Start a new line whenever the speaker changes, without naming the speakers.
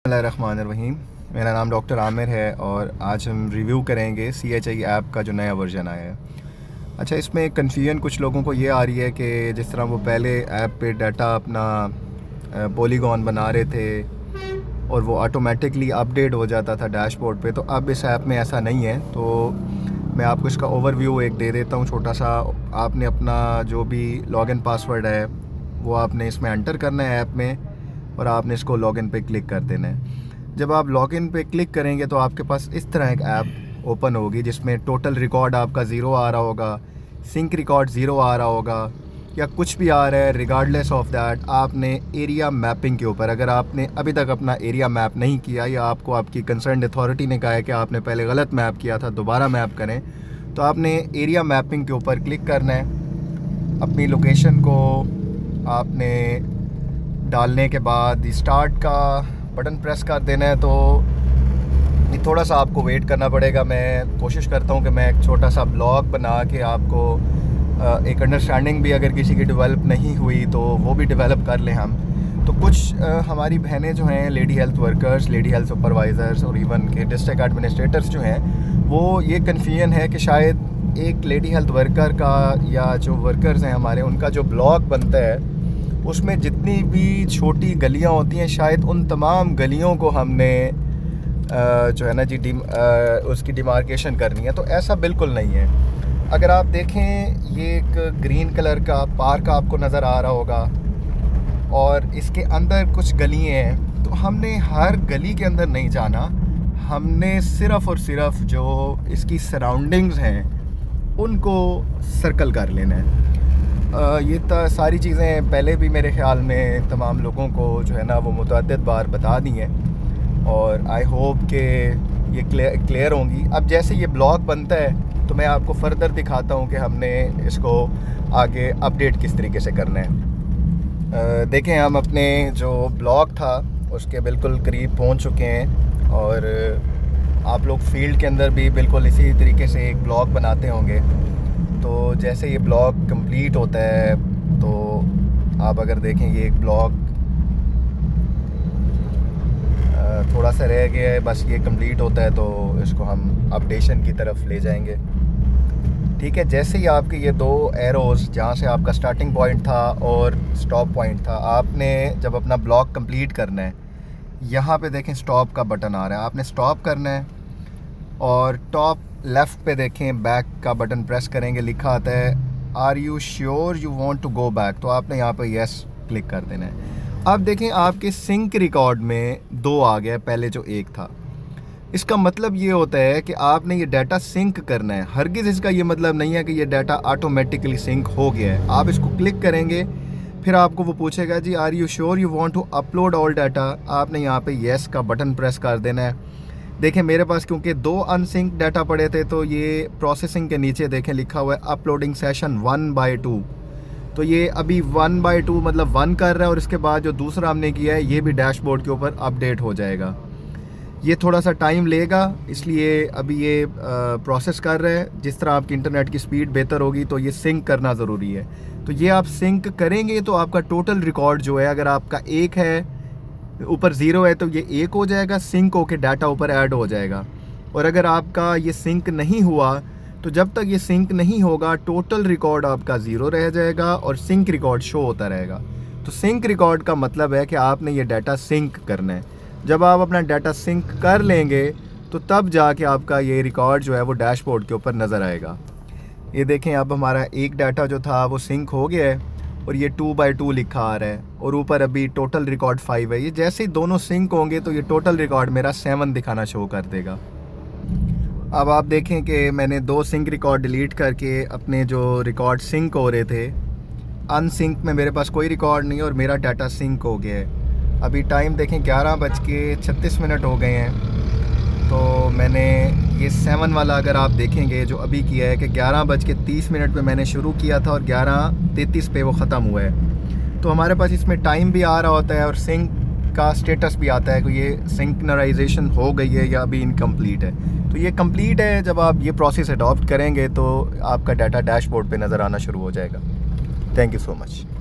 बिस्मिल्लाहिर्रहमानिर्रहीम। मेरा नाम डॉक्टर आमिर है और आज हम रिव्यू करेंगे CHI ऐप का जो नया वर्जन आया है। अच्छा, इसमें कन्फ्यूजन कुछ लोगों को ये आ रही है कि जिस तरह वो पहले ऐप पे डाटा अपना पॉलीगॉन बना रहे थे और वो ऑटोमेटिकली अपडेट हो जाता था डैशबोर्ड पे, तो अब इस ऐप में ऐसा नहीं है। तो मैं आपको इसका ओवरव्यू एक दे देता हूँ छोटा सा। आपने अपना जो भी लॉगिन पासवर्ड है वो आपने इसमें एंटर करना है ऐप में और आपने इसको लॉगिन पे क्लिक कर देना है। जब आप लॉगिन पे क्लिक करेंगे तो आपके पास इस तरह एक ऐप ओपन होगी जिसमें टोटल रिकॉर्ड आपका ज़ीरो आ रहा होगा, सिंक रिकॉर्ड ज़ीरो आ रहा होगा या कुछ भी आ रहा है। रिगार्डलेस ऑफ दैट आपने एरिया मैपिंग के ऊपर, अगर आपने अभी तक अपना एरिया मैप नहीं किया या आपको आपकी कंसर्न अथॉरिटी ने कहा है कि आपने पहले गलत मैप किया था, दोबारा मैप करें, तो आपने एरिया मैपिंग के ऊपर क्लिक करना है। अपनी लोकेशन को आपने डालने के बाद स्टार्ट का बटन प्रेस कर देना है। तो थोड़ा सा आपको वेट करना पड़ेगा। मैं कोशिश करता हूँ कि मैं एक छोटा सा ब्लॉग बना के आपको एक अंडरस्टैंडिंग भी अगर किसी की डेवलप नहीं हुई तो वो भी डेवलप कर लें हम। तो कुछ हमारी बहनें जो हैं, lady health workers, lady health supervisors और इवन के डिस्ट्रिक्ट एडमिनिस्ट्रेटर्स जो हैं, वो ये कन्फ्यूजन है कि शायद एक लेडी हेल्थ वर्कर का या जो वर्कर्स हैं हमारे, उनका जो ब्लॉग बनता है उसमें जितनी भी छोटी गलियां होती हैं, शायद उन तमाम गलियों को हमने जो है ना जी उसकी डिमार्केशन करनी है। तो ऐसा बिल्कुल नहीं है। अगर आप देखें, ये एक ग्रीन कलर का पार्क आपको नज़र आ रहा होगा और इसके अंदर कुछ गलियां हैं। तो हमने हर गली के अंदर नहीं जाना, हमने सिर्फ़ और सिर्फ जो इसकी सराउंडिंग्स हैं उनको सर्कल कर लेना है। ये सारी चीज़ें पहले भी मेरे ख़्याल में तमाम लोगों को जो है ना वो मुतअद्दिद बार बता दी हैं और आई होप कि ये क्लियर होंगी। अब जैसे ये ब्लॉग बनता है तो मैं आपको फ़र्दर दिखाता हूँ कि हमने इसको आगे अपडेट किस तरीके से करना है। देखें, हम अपने जो ब्लॉग था उसके बिल्कुल करीब पहुँच चुके हैं और आप लोग फील्ड के अंदर भी बिल्कुल इसी तरीके से एक ब्लॉग बनाते होंगे। तो जैसे ये ब्लॉग कंप्लीट होता है तो आप अगर देखें, ये एक ब्लॉग थोड़ा सा रह गया है, बस ये कंप्लीट होता है तो इसको हम अपडेशन की तरफ ले जाएंगे। ठीक है, जैसे ही आपके ये दो एरोज़, जहाँ से आपका स्टार्टिंग पॉइंट था और स्टॉप पॉइंट था, आपने जब अपना ब्लॉग कंप्लीट करना है, यहाँ पे देखें स्टॉप का बटन आ रहा है, आपने स्टॉप करना है और टॉप लेफ़्ट पे देखें बैक का बटन प्रेस करेंगे, लिखा आता है are you sure you want to go back. तो आपने यहाँ पे येस क्लिक कर देना है। अब देखें, आपके सिंक रिकॉर्ड में 2 आ गया, पहले जो 1 था। इसका मतलब ये होता है कि आपने ये डाटा सिंक करना है। हरगिज़ इसका ये मतलब नहीं है कि ये डाटा ऑटोमेटिकली सिंक हो गया है। आप इसको क्लिक करेंगे, फिर आपको वो पूछेगा जी are you sure you want to upload all data. आपने यहाँ पे येस का बटन प्रेस कर देना है। देखें, मेरे पास क्योंकि 2 अनसिंक डाटा पड़े थे तो ये प्रोसेसिंग के नीचे देखें लिखा हुआ है अपलोडिंग सेशन 1/2। तो ये अभी 1/2 मतलब 1 कर रहा है और इसके बाद जो दूसरा हमने किया है ये भी डैशबोर्ड के ऊपर अपडेट हो जाएगा। ये थोड़ा सा टाइम लेगा, इसलिए अभी ये प्रोसेस कर रहा है। जिस तरह आपकी इंटरनेट की स्पीड बेहतर होगी तो ये सिंक करना ज़रूरी है। तो ये आप सिंक करेंगे तो आपका टोटल रिकॉर्ड जो है, अगर आपका 1 है, ऊपर 0 है, तो ये 1 हो जाएगा, सिंक होके डाटा ऊपर ऐड हो जाएगा। और अगर आपका ये सिंक नहीं हुआ तो जब तक ये सिंक नहीं होगा टोटल रिकॉर्ड आपका 0 रह जाएगा और सिंक रिकॉर्ड शो होता रहेगा। तो सिंक रिकॉर्ड का मतलब है कि आपने ये डाटा सिंक करना है। जब आप अपना डाटा सिंक कर लेंगे तो तब जाके आपका ये रिकॉर्ड जो है वो डैशबोर्ड के ऊपर नज़र आएगा। ये देखें, अब हमारा एक डाटा जो था वो सिंक हो गया है और ये 2/2 लिखा आ रहा है और ऊपर अभी टोटल रिकॉर्ड 5 है। ये जैसे ही दोनों सिंक होंगे तो ये टोटल रिकॉर्ड मेरा 7 दिखाना शो कर देगा। अब आप देखें कि मैंने 2 सिंक रिकॉर्ड डिलीट करके अपने जो रिकॉर्ड सिंक हो रहे थे, अनसिंक में मेरे पास कोई रिकॉर्ड नहीं है और मेरा डाटा सिंक हो गया है। अभी टाइम देखें 11:36 हो गए हैं। तो मैंने ये 7 वाला अगर आप देखेंगे जो अभी किया है कि 11:30 पे मैंने शुरू किया था और 11:33 पे वो ख़त्म हुआ है। तो हमारे पास इसमें टाइम भी आ रहा होता है और सिंक का स्टेटस भी आता है कि ये सिंक्रोनाइजेशन हो गई है या अभी इनकम्प्लीट है। तो ये कंप्लीट है। जब आप ये प्रोसेस अडॉप्ट करेंगे तो आपका डाटा डैशबोर्ड पे नज़र आना शुरू हो जाएगा। Thank you so much.